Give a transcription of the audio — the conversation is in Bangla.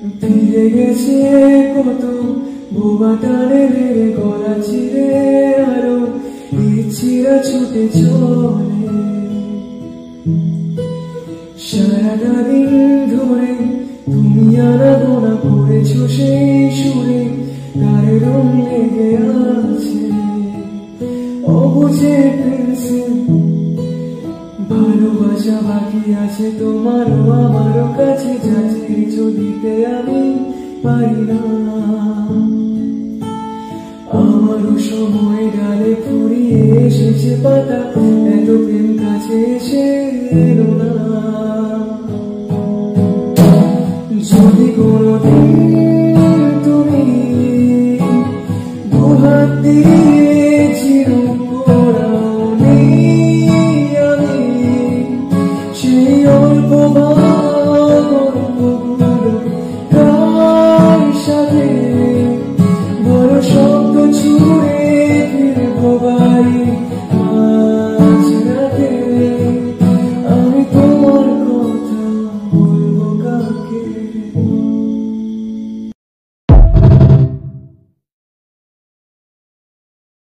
ফিরে গেছে কত বোবা টানে রে গলা চিরে আরো ইচ্ছিরা ছুটে চলে সারাটা দিন ধরে তুমি আনাগোনা করেছো সেই সুরে গায়ে রং লেগে আছে অবুঝে পেন্সিল ভালোবাসা বাকি আছে তোমারও আমারও কাছে যাচ্ছে কিছু দিতে আমি পারি না আমারও সময় ডালে ফুরিয়ে এসেছে পাতা এত প্রেম কাছে এসে এলো না যদি কোনোদিন তুমি দুহাত দিয়ে